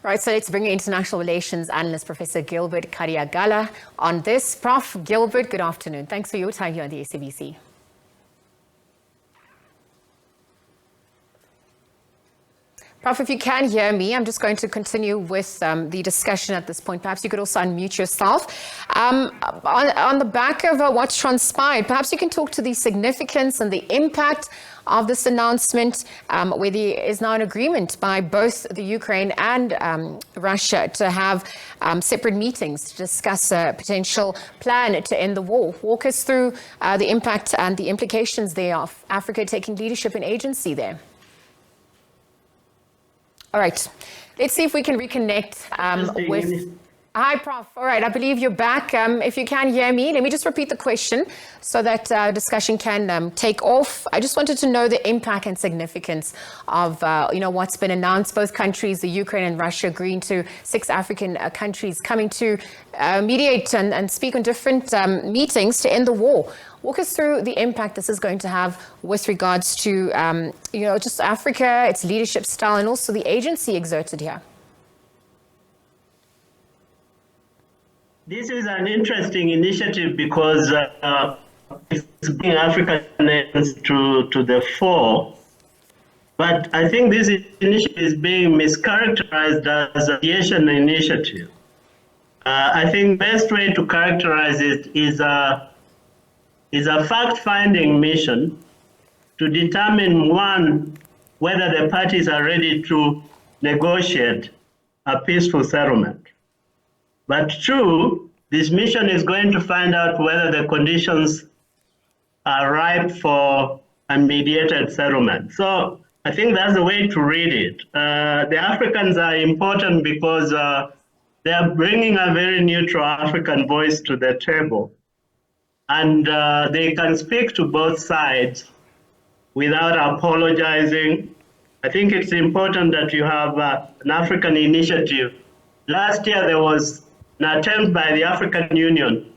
Right, so let's bring in international relations analyst, Professor Gilbert Khadiagala on this. Prof. Gilbert, good afternoon. Thanks for your time here on the SABC. Prof, if you can hear me, I'm just going to continue with the discussion at this point. Perhaps you could also unmute yourself. On the back of what's transpired, perhaps you can talk to the significance and the impact of this announcement, where there is now an agreement by both the Ukraine and Russia to have separate meetings to discuss a potential plan to end the war. Walk us through the impact and the implications there of Africa taking leadership and agency there. All right, let's see if we can reconnect with... Hi, Prof. All right, I believe you're back. If you can hear me, let me just repeat the question so that discussion can take off. I just wanted to know the impact and significance of, what's been announced. Both countries, the Ukraine and Russia, agreeing to 6 African countries coming to mediate and speak on different meetings to end the war. Walk us through the impact this is going to have with regards to, just Africa, its leadership style, and also the agency exerted here. This is an interesting initiative because it's bringing African nations to the fore. But I think this initiative is being mischaracterized as a mediation initiative. I think best way to characterize it is a fact-finding mission to determine, one, whether the parties are ready to negotiate a peaceful settlement. But two, this mission is going to find out whether the conditions are ripe for a mediated settlement. So I think that's the way to read it. The Africans are important because they are bringing a very neutral African voice to the table. And they can speak to both sides without apologizing. I think it's important that you have an African initiative. Last year, there was an attempt by the African Union,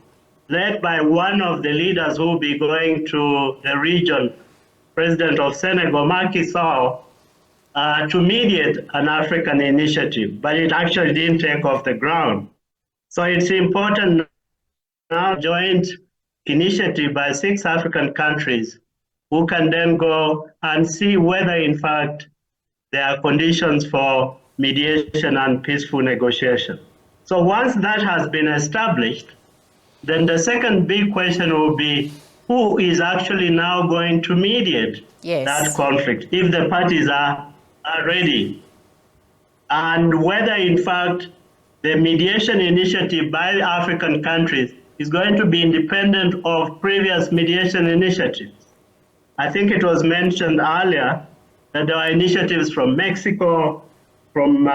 led by one of the leaders who will be going to the region, President of Senegal, Macky Sall, to mediate an African initiative, but it actually didn't take off the ground. So it's important now, joint initiative by 6 African countries who can then go and see whether, in fact, there are conditions for mediation and peaceful negotiation. So once that has been established, then the second big question will be who is actually now going to mediate that conflict, if the parties are ready, and whether, in fact, the mediation initiative by African countries is going to be independent of previous mediation initiatives. I think it was mentioned earlier that there are initiatives from Mexico, from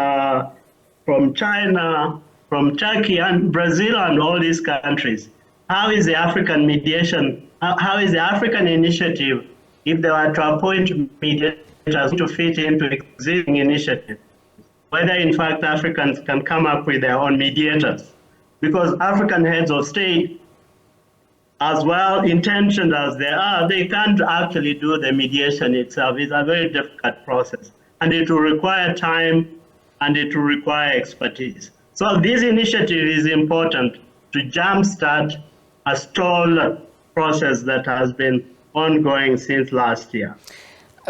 China, from Turkey and Brazil and all these countries. How is the African mediation, how is the African initiative, if they were to appoint mediators to fit into existing initiatives, whether in fact Africans can come up with their own mediators? Because African heads of state, as well intentioned as they are, they can't actually do the mediation itself. It's a very difficult process, and it will require time and it will require expertise. So this initiative is important to jumpstart a stalled process that has been ongoing since last year.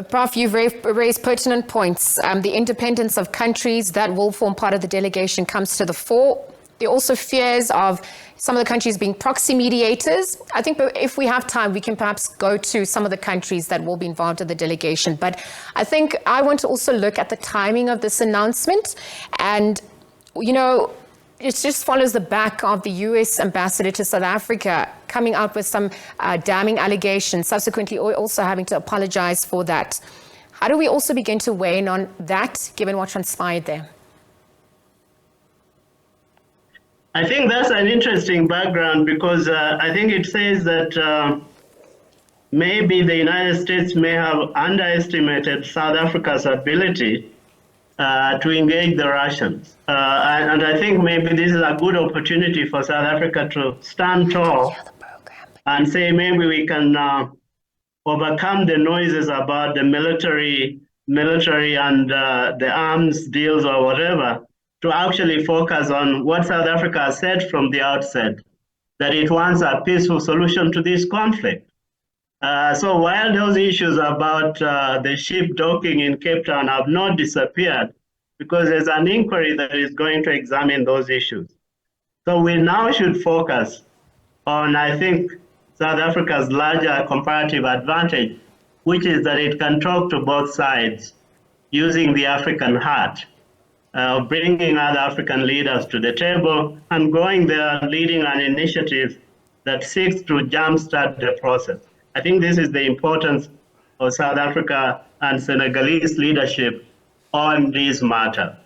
Prof, you've raised pertinent points. The independence of countries that will form part of the delegation comes to the fore. There are also fears of some of the countries being proxy mediators. I think if we have time, we can perhaps go to some of the countries that will be involved in the delegation. But I think I want to also look at the timing of this announcement. And, it just follows the back of the U.S. ambassador to South Africa coming out with some damning allegations, subsequently also having to apologize for that. How do we also begin to weigh in on that, given what transpired there? I think that's an interesting background because I think it says that maybe the United States may have underestimated South Africa's ability to engage the Russians. And I think maybe this is a good opportunity for South Africa to stand tall and say maybe we can overcome the noises about the military and the arms deals or whatever, to actually focus on what South Africa has said from the outset, that it wants a peaceful solution to this conflict. So while those issues about the ship docking in Cape Town have not disappeared, because there's an inquiry that is going to examine those issues. So we now should focus on, I think, South Africa's larger comparative advantage, which is that it can talk to both sides using the African heart, bringing other African leaders to the table and going there leading an initiative that seeks to jumpstart the process. I think this is the importance of South Africa and Senegalese leadership on this matter.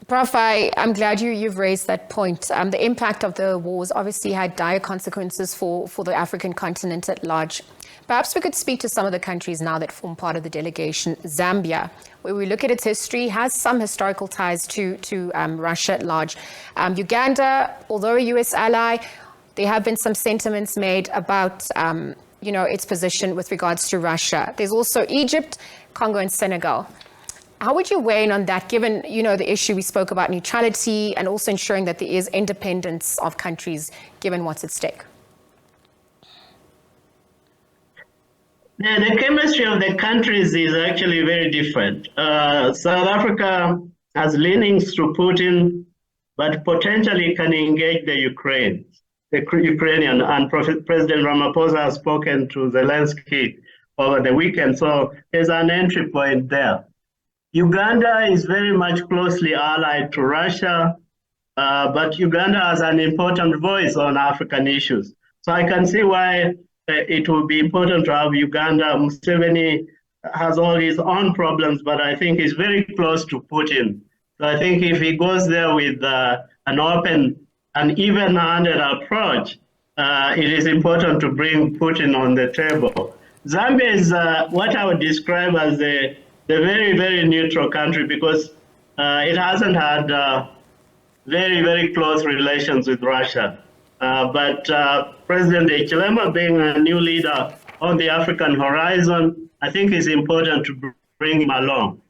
Prof, I'm glad you've raised that point. The impact of the wars obviously had dire consequences for the African continent at large. Perhaps we could speak to some of the countries now that form part of the delegation. Zambia, where we look at its history, has some historical ties to Russia at large. Uganda, although a U.S. ally, there have been some sentiments made about its position with regards to Russia. There's also Egypt, Congo, and Senegal. How would you weigh in on that, given, the issue we spoke about, neutrality, and also ensuring that there is independence of countries, given what's at stake? The chemistry of the countries is actually very different. South Africa has leanings to Putin, but potentially can engage the Ukrainian. And President Ramaphosa has spoken to Zelensky over the weekend, so there's an entry point there. Uganda is very much closely allied to Russia, but Uganda has an important voice on African issues. So I can see why it will be important to have Uganda. Museveni has all his own problems, but I think he's very close to Putin. So I think if he goes there with an open and even-handed approach, it is important to bring Putin on the table. Zambia is what I would describe as the very, very neutral country, because it hasn't had very, very close relations with Russia. But President Hichilema being a new leader on the African horizon, I think it's important to bring him along.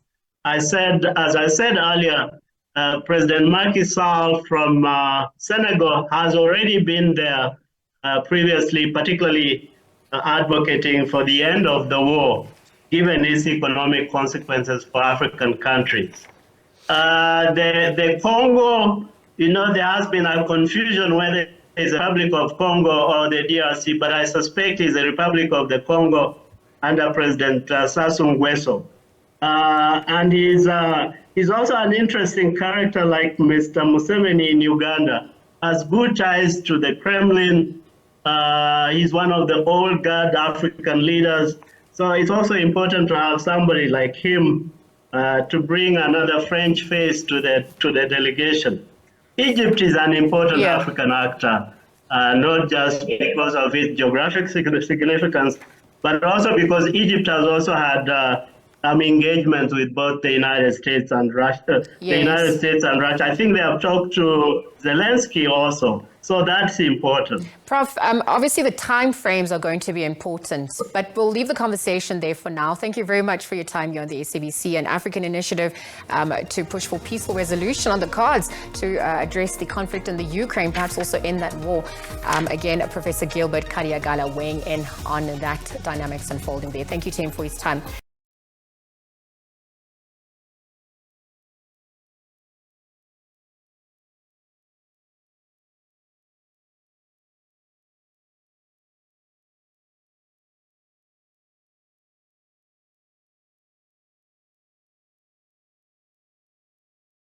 As I said earlier, President Macky Sall from Senegal has already been there previously, particularly advocating for the end of the war, given its economic consequences for African countries. The Congo, there has been a confusion whether it's the Republic of Congo or the DRC, but I suspect it's the Republic of the Congo under President Sassou Nguesso. And he's also an interesting character like Mr. Museveni in Uganda, has good ties to the Kremlin. He's one of the old guard African leaders. So it's also important to have somebody like him to bring another French face to the delegation. Egypt is an important African actor, not just because of its geographic significance, but also because Egypt has also had engagement with both the United States and Russia. The United States and Russia. I think they have talked to Zelensky also. So that's important. Prof, obviously the time frames are going to be important, but we'll leave the conversation there for now. Thank you very much for your time here on the SABC and African Initiative to push for peaceful resolution on the cards to address the conflict in the Ukraine, perhaps also end that war. Again, Professor Gilbert Khadiagala weighing in on that dynamics unfolding there. Thank you, team, for his time.